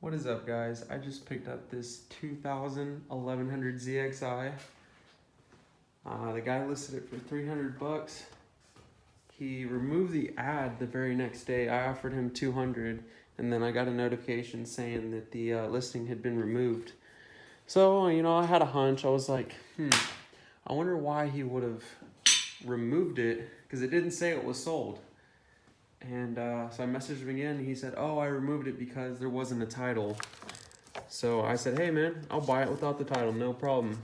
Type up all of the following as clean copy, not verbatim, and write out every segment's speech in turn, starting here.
What is up, guys? I just picked up this 2000 1100 ZXi. The guy listed it for 300 bucks. He removed the ad the very next day. I offered him 200, and then I got a notification saying that the listing had been removed. So, I had a hunch. I was like, I wonder why he would have removed it, because it didn't say it was sold. And so I messaged him again, and he said, oh, I removed it because there wasn't a title. So I said, hey man, I'll buy it without the title, no problem.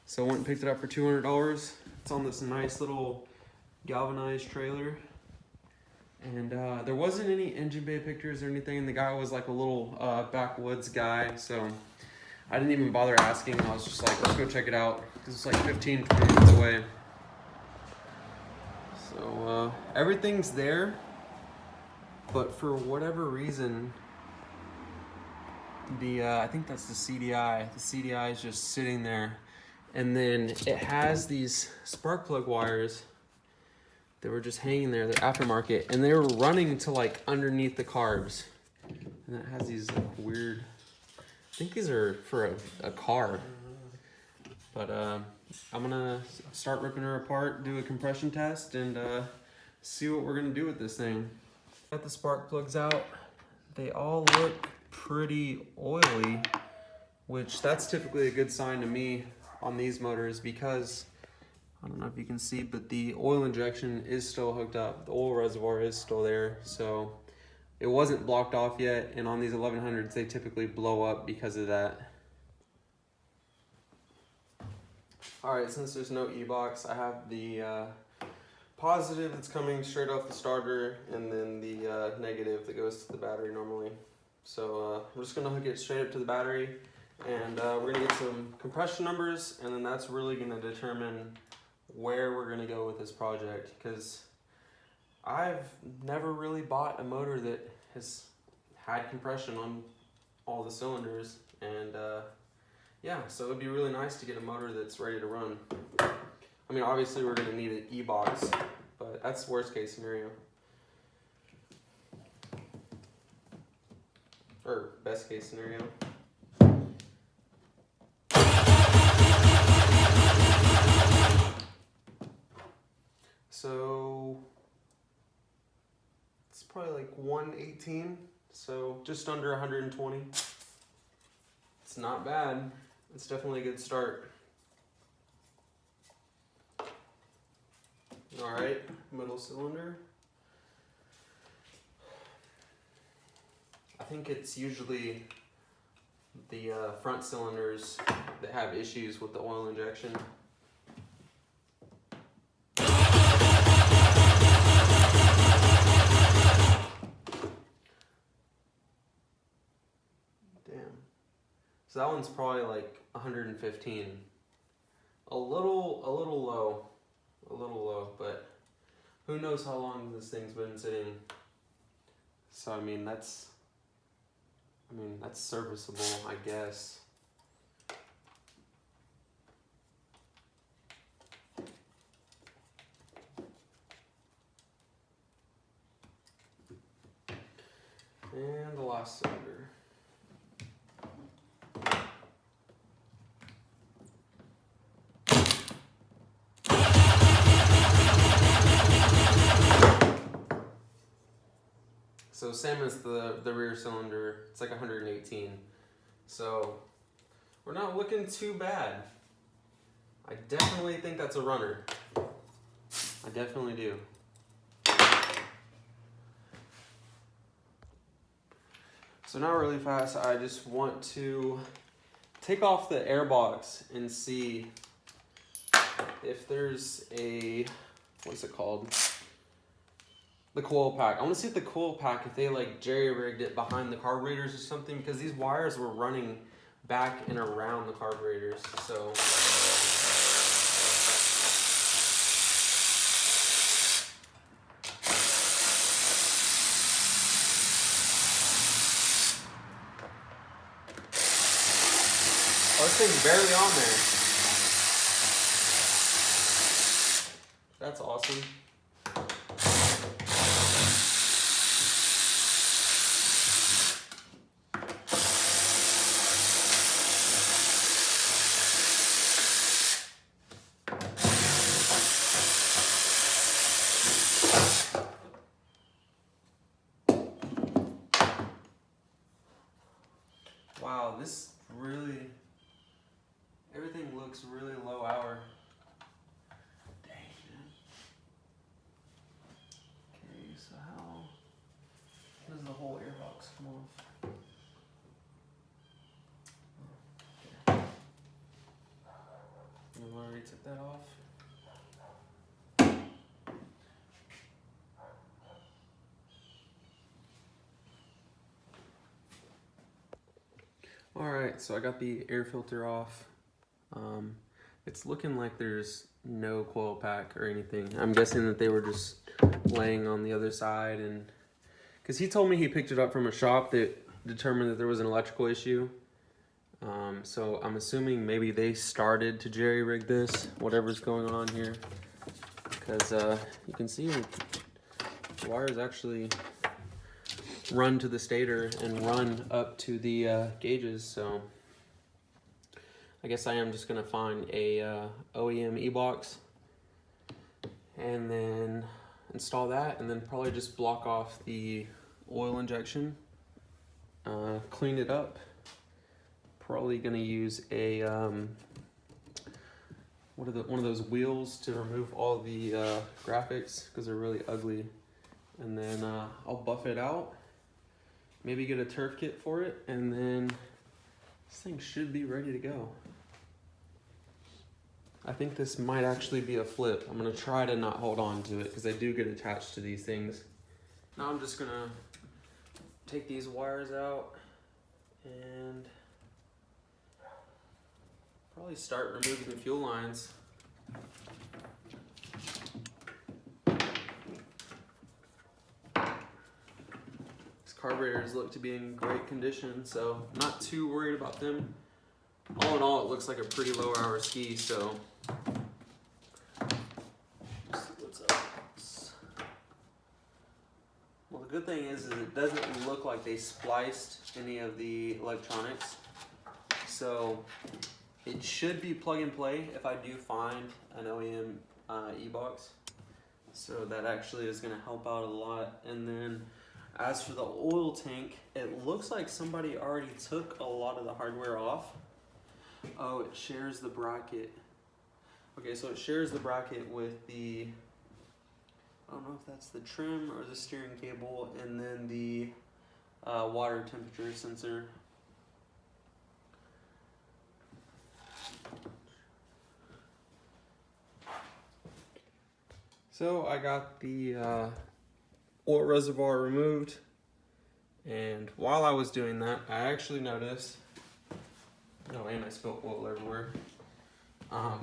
So I went and picked it up for $200. It's on this nice little galvanized trailer. And there wasn't any engine bay pictures or anything. The guy was like a little backwoods guy, so I didn't even bother asking. I was just like, let's go check it out, because it's like 15, 20 minutes away. So everything's there. But for whatever reason, I think that's the CDI. The CDI is just sitting there. And then it has these spark plug wires that were just hanging there. They're aftermarket. And they were running to like underneath the carbs. And it has these like weird, I think these are for a car. But I'm gonna start ripping her apart, do a compression test, and see what we're gonna do with this thing. Got the spark plugs out. They all look pretty oily, which that's typically a good sign to me on these motors, because I don't know if you can see, but the oil injection is still hooked up. The oil reservoir is still there, so it wasn't blocked off yet. And on these 1100s, they typically blow up because of that. All right, since there's no e-box, I have the positive that's coming straight off the starter, and then the negative that goes to the battery normally. So we're just gonna hook it straight up to the battery, and we're gonna get some compression numbers, and then that's really gonna determine where we're gonna go with this project, because I've never really bought a motor that has had compression on all the cylinders, and yeah, so it'd be really nice to get a motor that's ready to run. I mean, obviously we're gonna need an e-box, but that's worst case scenario. Or best case scenario. So it's probably like 118, so just under 120. It's not bad. It's definitely a good start. All right, middle cylinder. I think it's usually the front cylinders that have issues with the oil injection. Damn. So that one's probably like 115. A little low, but who knows how long this thing's been sitting. So I mean that's serviceable, I guess. And the last cylinder. So same as the rear cylinder, it's like 118. So we're not looking too bad. I definitely think that's a runner. I definitely do. So now really fast, I just want to take off the airbox and see if there's a, what's it called? The coil pack. I want to see if the coil pack, if they like jerry-rigged it behind the carburetors or something, because these wires were running back and around the carburetors. So oh, this thing's barely on there. That's awesome. Wow, this really, everything looks really low hour. Dang, man. Okay, so how does the whole airbox come off? Okay. I already took that off. Alright, so I got the air filter off. It's looking like there's no coil pack or anything. I'm guessing that they were just laying on the other side, and because he told me he picked it up from a shop that determined that there was an electrical issue. So I'm assuming maybe they started to jerry-rig this, whatever's going on here, because you can see the wires actually run to the stator and run up to the gauges. So I guess I am just gonna find a OEM e-box and then install that, and then probably just block off the oil injection, clean it up. Probably gonna use a one of those wheels to remove all the graphics because they're really ugly, and then I'll buff it out. Maybe get a turf kit for it, and then this thing should be ready to go. I think this might actually be a flip. I'm gonna try to not hold on to it because they do get attached to these things. Now I'm just gonna take these wires out and probably start removing the fuel lines. Carburetors look to be in great condition, so I'm not too worried about them. All in all, it looks like a pretty low hour ski, so let's see what's up. Well, the good thing is it doesn't look like they spliced any of the electronics, so it should be plug and play if I do find an OEM e-box. So that actually is going to help out a lot. And then as for the oil tank, it looks like somebody already took a lot of the hardware off. Oh, it shares the bracket. Okay, so it shares the bracket with the, I don't know if that's the trim or the steering cable, and then the water temperature sensor. So I got the oil reservoir removed, and while I was doing that, I actually noticed, oh, and I spilled oil everywhere. I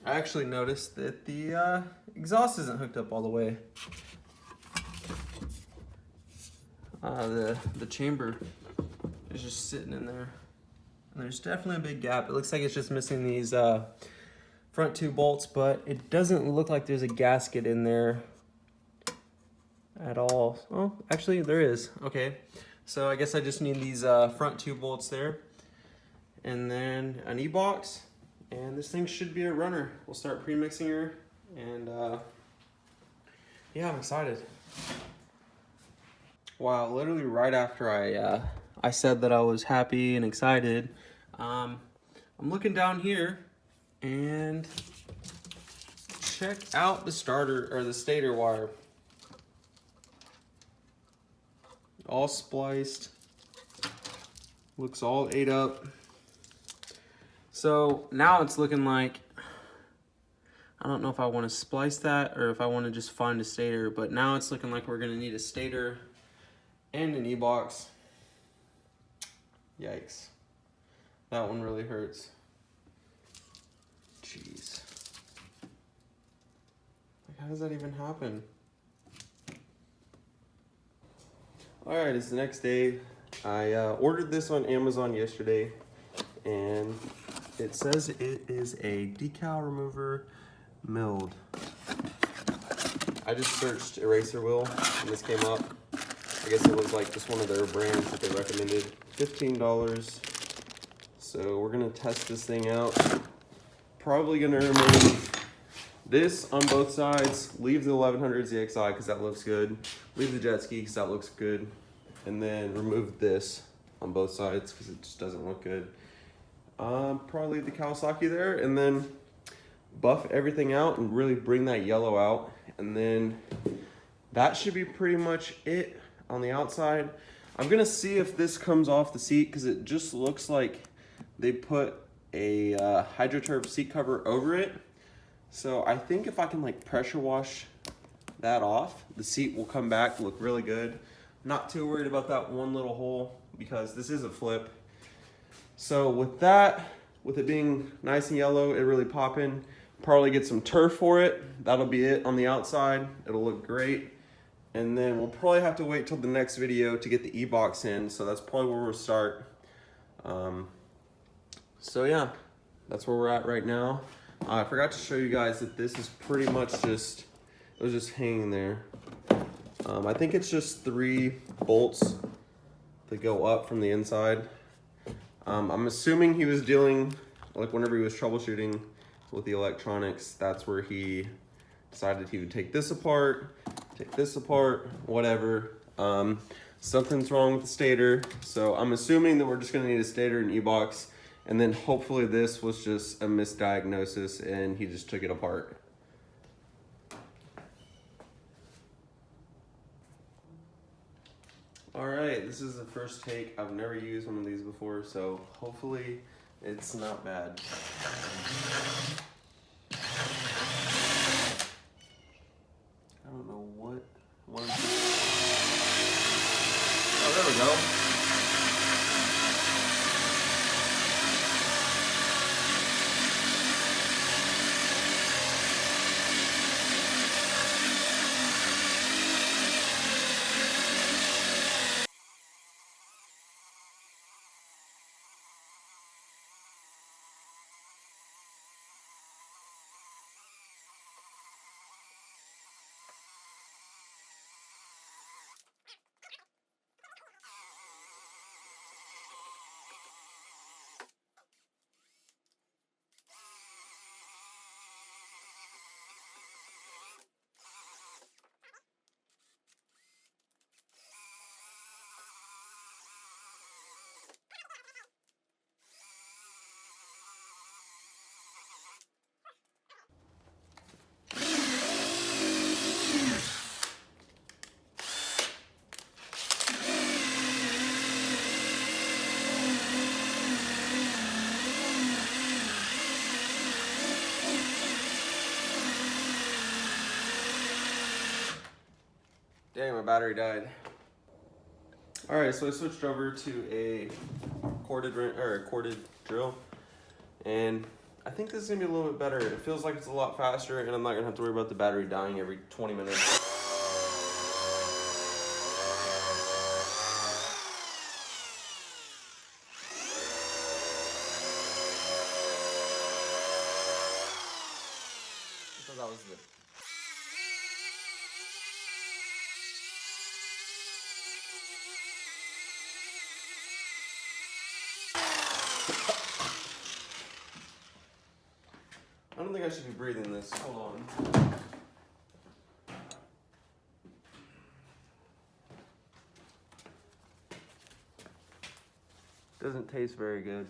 actually noticed that the exhaust isn't hooked up all the way. The chamber is just sitting in there, and there's definitely a big gap. It looks like it's just missing these front two bolts, but it doesn't look like there's a gasket in there at all. Oh, actually there is. Okay, so I guess I just need these front two bolts there, and then an e-box, and this thing should be a runner. We'll start pre-mixing her, and yeah, I'm excited. Wow, literally right after I said that I was happy and excited, I'm looking down here and check out the starter or the stator wire. All spliced, looks all ate up. So now it's looking like, I don't know if I want to splice that or if I want to just find a stator, but now it's looking like we're gonna need a stator and an e-box. Yikes, that one really hurts. Jeez, like, how does that even happen? All right, it's the next day. I ordered this on Amazon yesterday, and it says it is a decal remover milled. I just searched eraser wheel and this came up. I guess it was like just one of their brands that they recommended. $15. So we're gonna test this thing out. Probably gonna remove this on both sides, leave the 1100 ZXi because that looks good, leave the jet ski because that looks good, and then remove this on both sides because it just doesn't look good. Probably the Kawasaki there, and then buff everything out and really bring that yellow out, and then that should be pretty much it on the outside. I'm gonna see if this comes off the seat because it just looks like they put a HydroTurf seat cover over it. So I think if I can like pressure wash that off, the seat will come back, look really good. Not too worried about that one little hole because this is a flip. So with that, with it being nice and yellow, it really popping. Probably get some turf for it. That'll be it on the outside. It'll look great. And then we'll probably have to wait till the next video to get the e-box in. So that's probably where we'll start. So yeah, that's where we're at right now. I forgot to show you guys that this is pretty much just, it was just hanging there. I think it's just 3 bolts that go up from the inside. I'm assuming he was dealing, like whenever he was troubleshooting with the electronics, that's where he decided he would take this apart, whatever. Something's wrong with the stator. So I'm assuming that we're just gonna need a stator and e-box, and then hopefully this was just a misdiagnosis and he just took it apart. All right, this is the first take. I've never used one of these before, so hopefully it's not bad. I don't know what one. Oh, there we go. Dang, my battery died. All right, so I switched over to a corded drill, and I think this is gonna be a little bit better. It feels like it's a lot faster, and I'm not gonna have to worry about the battery dying every 20 minutes. So that was good. I don't think I should be breathing this. Hold on. Doesn't taste very good.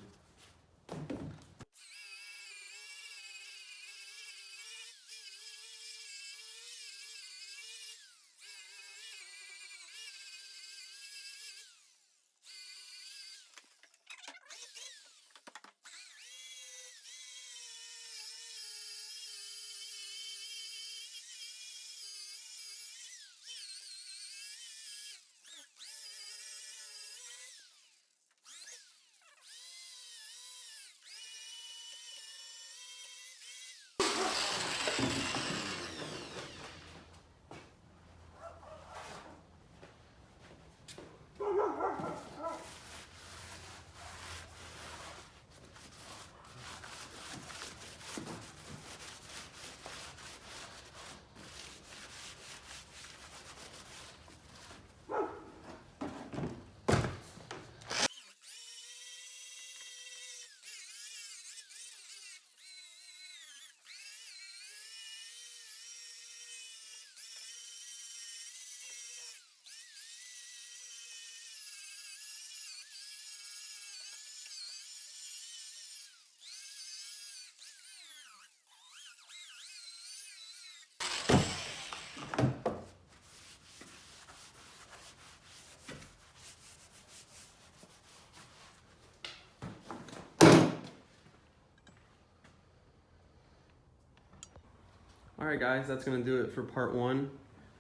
All right, guys, that's gonna do it for part one.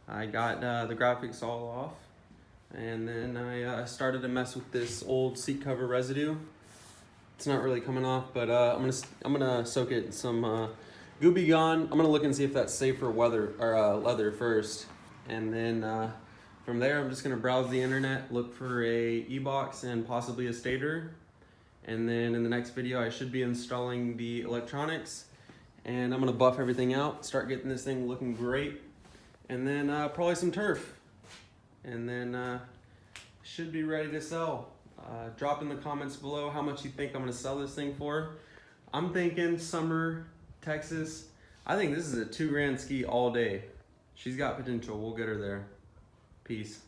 I got the graphics all off, and then I started to mess with this old seat cover residue. It's not really coming off, but I'm gonna soak it in some Gooby Gone. I'm gonna look and see if that's safe for leather first, and then from there I'm just gonna browse the internet, look for a e-box and possibly a stator, and then in the next video I should be installing the electronics, and I'm gonna buff everything out, start getting this thing looking great, and then probably some turf, and then should be ready to sell. Drop in the comments below how much you think I'm gonna sell this thing for. I'm thinking summer, Texas. I think this is a $2 grand ski all day. She's got potential. We'll get her there. Peace.